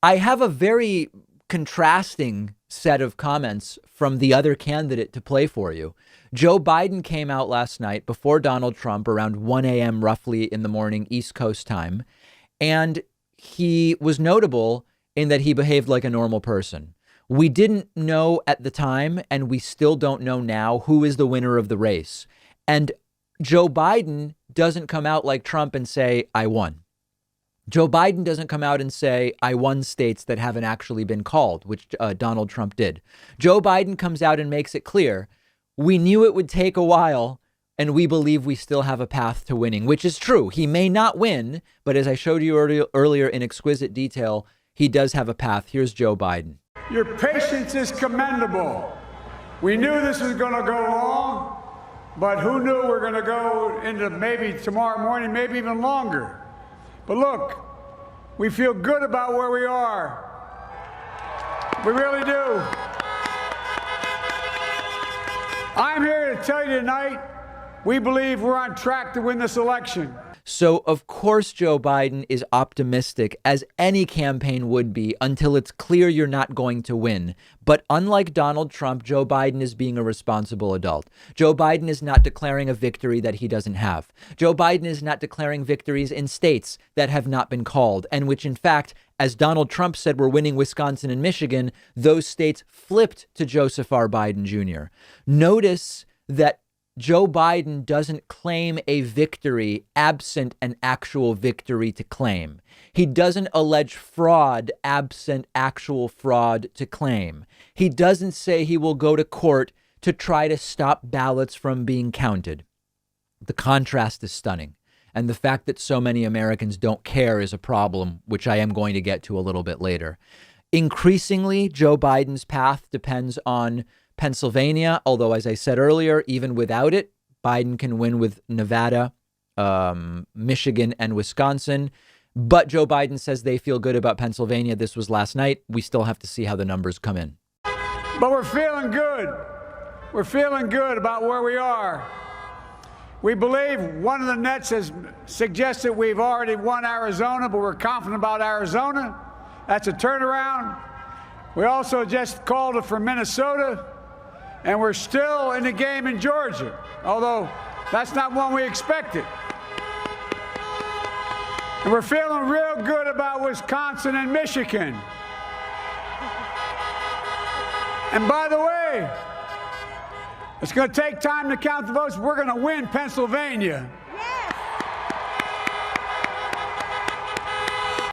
I have a very contrasting set of comments from the other candidate to play for you. Joe Biden came out last night before Donald Trump around 1 a.m. roughly in the morning, East Coast time. And he was notable in that he behaved like a normal person. We didn't know at the time, and we still don't know now, who is the winner of the race. And Joe Biden doesn't come out like Trump and say, I won. Joe Biden doesn't come out and say, I won states that haven't actually been called, which Donald Trump did. Joe Biden comes out and makes it clear, we knew it would take a while, and we believe we still have a path to winning, which is true. He may not win, but as I showed you earlier in exquisite detail, he does have a path. Here's Joe Biden. Your patience is commendable. We knew this was going to go long, but who knew we're going to go into maybe tomorrow morning, maybe even longer. But look, we feel good about where we are. We really do. I'm here to tell you tonight, we believe we're on track to win this election. So, of course, Joe Biden is optimistic, as any campaign would be, until it's clear you're not going to win. But unlike Donald Trump, Joe Biden is being a responsible adult. Joe Biden is not declaring a victory that he doesn't have. Joe Biden is not declaring victories in states that have not been called, and which, in fact, as Donald Trump said, we're winning Wisconsin and Michigan, those states flipped to Joseph R. Biden Jr. Notice that Joe Biden doesn't claim a victory absent an actual victory to claim. He doesn't allege fraud absent actual fraud to claim. He doesn't say he will go to court to try to stop ballots from being counted. The contrast is stunning. And the fact that so many Americans don't care is a problem, which I am going to get to a little bit later. Increasingly, Joe Biden's path depends on Pennsylvania, although, as I said earlier, even without it, Biden can win with Nevada, Michigan, and Wisconsin. But Joe Biden says they feel good about Pennsylvania. This was last night. We still have to see how the numbers come in. But we're feeling good. We're feeling good about where we are. We believe one of the nets has suggested we've already won Arizona, but we're confident about Arizona. That's a turnaround. We also just called it for Minnesota. And we're still in the game in Georgia, although that's not one we expected. And we're feeling real good about Wisconsin and Michigan. And by the way, it's going to take time to count the votes. We're going to win Pennsylvania.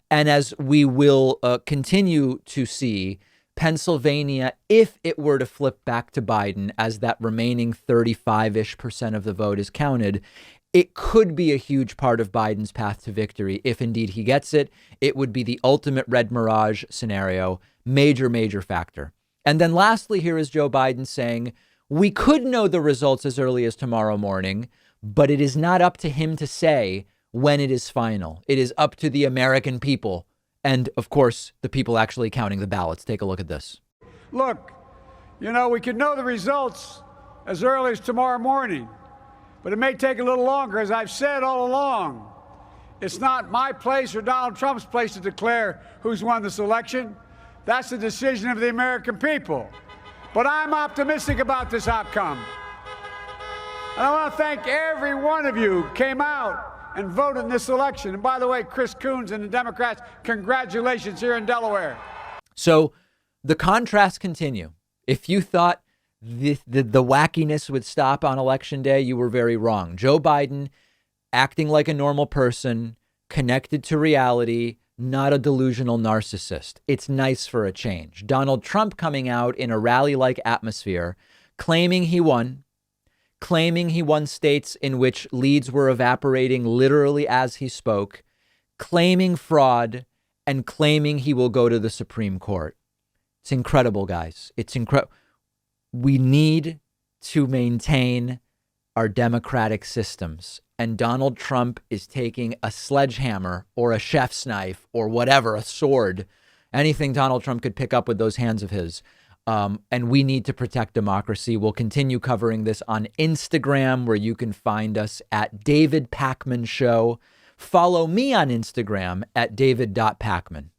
And as we will continue to see, Pennsylvania, if it were to flip back to Biden as that remaining 35-ish% of the vote is counted, it could be a huge part of Biden's path to victory. If indeed he gets it, it would be the ultimate red mirage scenario. Major, major factor. And then lastly, here is Joe Biden saying, we could know the results as early as tomorrow morning, but it is not up to him to say when it is final. It is up to the American people. And, of course, the people actually counting the ballots. Take a look at this. Look, you know, we could know the results as early as tomorrow morning, but it may take a little longer. As I've said all along, it's not my place or Donald Trump's place to declare who's won this election. That's the decision of the American people. But I'm optimistic about this outcome. And I want to thank every one of you who came out and voted in this election. And by the way, Chris Coons and the Democrats, congratulations here in Delaware. So the contrasts continue. If you thought the wackiness would stop on election day, you were very wrong. Joe Biden acting like a normal person, connected to reality, not a delusional narcissist. It's nice for a change. Donald Trump coming out in a rally-like atmosphere, claiming he won states in which leads were evaporating literally as he spoke, claiming fraud, and claiming he will go to the Supreme Court. It's incredible, guys. It's incredible. We need to maintain our democratic systems. And Donald Trump is taking a sledgehammer or a chef's knife or whatever, a sword, anything Donald Trump could pick up with those hands of his. And we need to protect democracy. We'll continue covering this on Instagram, where you can find us at David Pakman Show. Follow me on Instagram at david.pakman.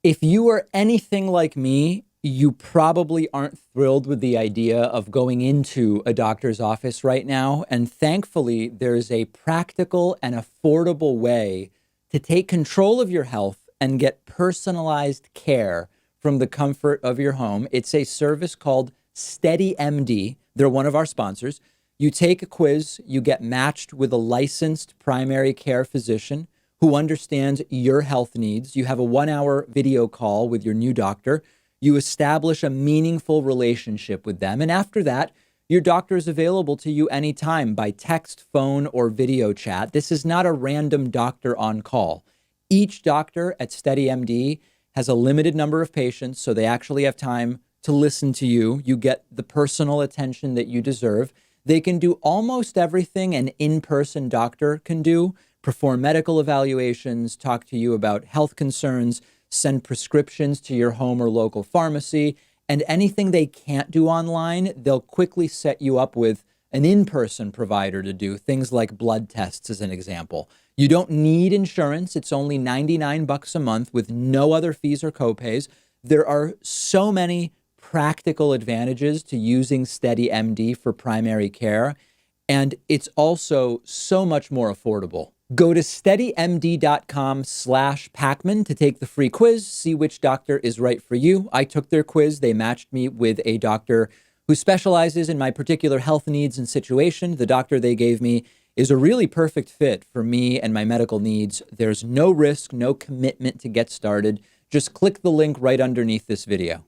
If you are anything like me, you probably aren't thrilled with the idea of going into a doctor's office right now. And thankfully, there's a practical and affordable way to take control of your health and get personalized care from the comfort of your home. It's a service called SteadyMD. They're one of our sponsors. You take a quiz, you get matched with a licensed primary care physician who understands your health needs. You have a 1-hour video call with your new doctor. You establish a meaningful relationship with them. And after that, your doctor is available to you anytime by text, phone, or video chat. This is not a random doctor on call. Each doctor at SteadyMD has a limited number of patients, so they actually have time to listen to you. You get the personal attention that you deserve. They can do almost everything an in-person doctor can do: perform medical evaluations, talk to you about health concerns, send prescriptions to your home or local pharmacy, and anything they can't do online, they'll quickly set you up with an in-person provider to do, things like blood tests, as an example. You don't need insurance. It's only $99 a month with no other fees or copays. There are so many practical advantages to using SteadyMD for primary care, and it's also so much more affordable. Go to steadymd.com/Pakman to take the free quiz, see which doctor is right for you. I took their quiz. They matched me with a doctor who specializes in my particular health needs and situation. The doctor they gave me is a really perfect fit for me and my medical needs. There's no risk, no commitment to get started. Just click the link right underneath this video.